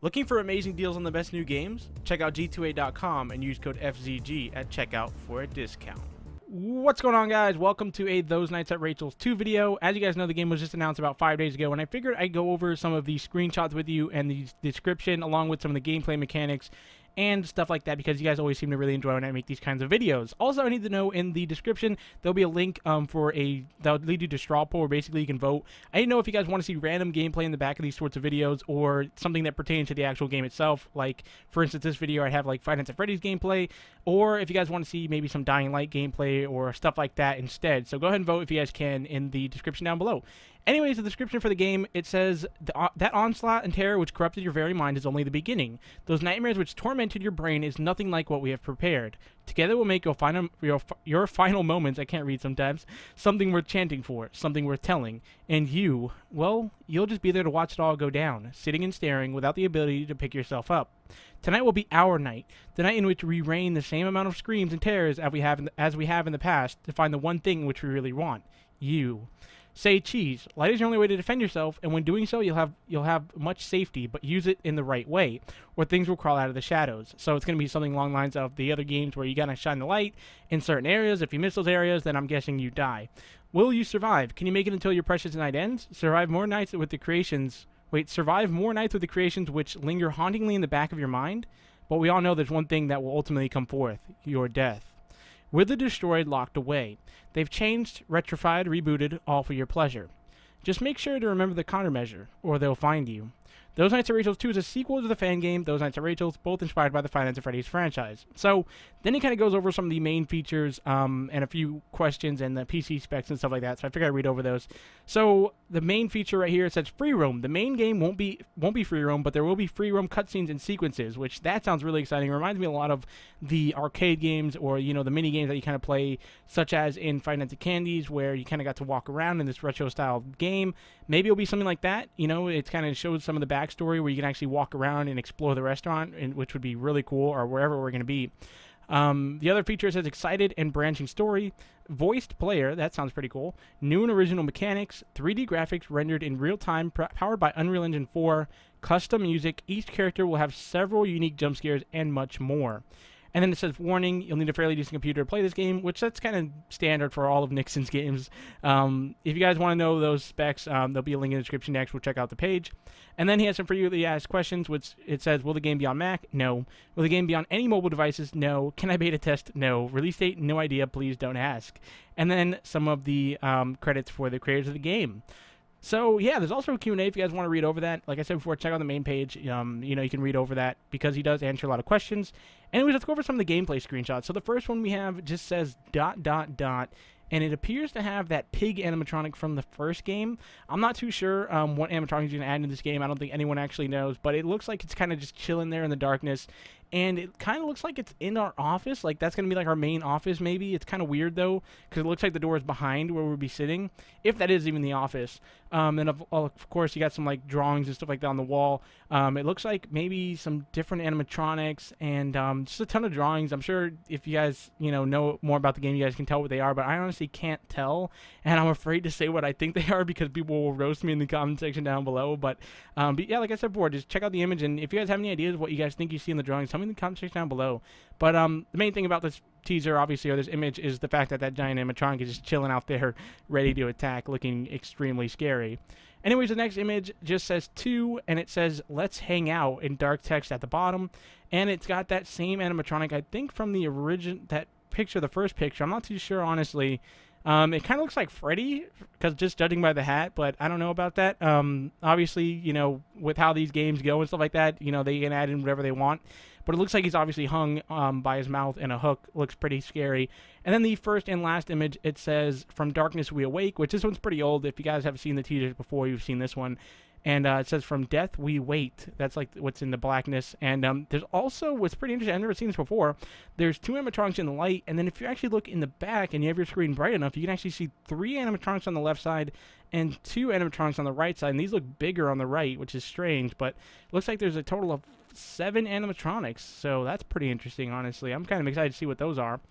Looking for amazing deals on the best new games? Check out g2a.com and use code FZG at checkout for a discount. What's going on, guys? Welcome to a Those Nights at Rachel's 2 video. As you guys know, the game was just announced about 5 days ago, and I figured I'd go over some of the screenshots with you and the description along with some of the gameplay mechanics and stuff like that, because you guys always seem to really enjoy when I make these kinds of videos. Also, I need to know, in the description there'll be a link that'll lead you to straw poll, where basically you can vote. I didn't know if you guys want to see random gameplay in the back of these sorts of videos or something that pertains to the actual game itself. Like, for instance, this video I have like Five Nights at Freddy's gameplay, or if you guys want to see maybe some Dying Light gameplay or stuff like that instead. So go ahead and vote if you guys can in the description down below. Anyways, the description for the game, it says, that onslaught and terror which corrupted your very mind is only the beginning. Those nightmares which tormented your brain is nothing like what we have prepared. Together we'll make your final moments, I can't read sometimes, something worth chanting for, something worth telling. And you, well, you'll just be there to watch it all go down, sitting and staring without the ability to pick yourself up. Tonight will be our night, the night in which we rain the same amount of screams and terrors as we have in the past to find the one thing which we really want, you. Say cheese. Light is the only way to defend yourself, and when doing so, you'll have much safety, but use it in the right way, or things will crawl out of the shadows. So it's going to be something along the lines of the other games where you got to shine the light in certain areas. If you miss those areas, then I'm guessing you die. Will you survive? Can you make it until your precious night ends? Survive more nights with the creations which linger hauntingly in the back of your mind? But we all know there's one thing that will ultimately come forth: your death. With the destroyed locked away. They've changed, retrified, rebooted, all for your pleasure. Just make sure to remember the countermeasure, or they'll find you. Those Nights at Rachel's 2 is a sequel to the fan game Those Nights at Rachel's, both inspired by the Five Nights at Freddy's franchise. So, then he kind of goes over some of the main features and a few questions and the PC specs and stuff like that, so I figured I'd read over those. So, the main feature right here, it says free roam. The main game won't be free roam, but there will be free roam cutscenes and sequences, which that sounds really exciting. It reminds me a lot of the arcade games, or, you know, the mini games that you kind of play, such as in Five Nights at Candy's, where you kind of got to walk around in this retro-style game. Maybe it'll be something like that. You know, it kind of shows some of the backstory where you can actually walk around and explore the restaurant, which would be really cool, or wherever we're going to be. The other feature says excited and branching story, voiced player, that sounds pretty cool, new and original mechanics, 3D graphics rendered in real time, powered by Unreal Engine 4, custom music, each character will have several unique jump scares, and much more. And then it says, warning, you'll need a fairly decent computer to play this game, which that's kind of standard for all of Nixon's games. If you guys want to know those specs, there'll be a link in the description next. We'll check out the page. And then he has some frequently asked questions, which it says, will the game be on Mac? No. Will the game be on any mobile devices? No. Can I beta test? No. Release date? No idea. Please don't ask. And then some of the credits for the creators of the game. So, yeah, there's also a Q&A if you guys want to read over that. Like I said before, check out the main page. You know, you can read over that because he does answer a lot of questions. Anyways, let's go over some of the gameplay screenshots. So the first one we have just says ... and it appears to have that pig animatronic from the first game. I'm not too sure what animatronic is going to add into this game. I don't think anyone actually knows, but it looks like it's kind of just chilling there in the darkness. And it kind of looks like it's in our office. Like, that's going to be like our main office, maybe. It's kind of weird, though, because it looks like the door is behind where we'll be sitting, if that is even the office. And of course, you got some, like, drawings and stuff like that on the wall. It looks like maybe some different animatronics and just a ton of drawings. I'm sure if you guys, know more about the game, you guys can tell what they are, but I honestly can't tell. And I'm afraid to say what I think they are because people will roast me in the comment section down below. But yeah, like I said before, just check out the image. And if you guys have any ideas of what you guys think you see in the drawings, tell me in the comment section down below. But the main thing about this teaser, obviously, or this image, is the fact that that giant animatronic is just chilling out there ready to attack, looking extremely scary. Anyways, the next image just says 2, and it says let's hang out in dark text at the bottom, and it's got that same animatronic, I think, from the that picture, the first picture. I'm not too sure, honestly. It kind of looks like Freddy, because just judging by the hat, but I don't know about that. Obviously, with how these games go and stuff like that, they can add in whatever they want. But it looks like he's obviously hung by his mouth in a hook. Looks pretty scary. And then the first and last image, it says, from darkness we awake, which this one's pretty old. If you guys have seen the teasers before, you've seen this one. And it says, from death we wait. That's like what's in the blackness. And there's also, what's pretty interesting, I've never seen this before, there's 2 animatronics in the light. And then if you actually look in the back and you have your screen bright enough, you can actually see 3 animatronics on the left side and 2 animatronics on the right side. And these look bigger on the right, which is strange. But it looks like there's a total of 7 animatronics. So that's pretty interesting, honestly. I'm kind of excited to see what those are.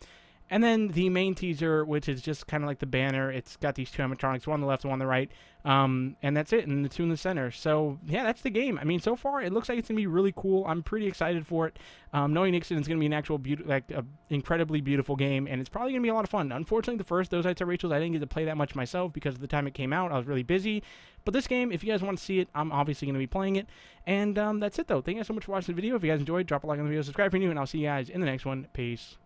And then the main teaser, which is just kind of like the banner. It's got these two animatronics, one on the left and one on the right. And that's it, and the two in the center. So, yeah, that's the game. I mean, so far, it looks like it's going to be really cool. I'm pretty excited for it. Knowing Nixon is going to be an actual, incredibly beautiful game, and it's probably going to be a lot of fun. Unfortunately, the first Those Nights at Rachel's, I didn't get to play that much myself because of the time it came out. I was really busy. But this game, if you guys want to see it, I'm obviously going to be playing it. And that's it, though. Thank you guys so much for watching the video. If you guys enjoyed, drop a like on the video, subscribe if you're new, and I'll see you guys in the next one. Peace.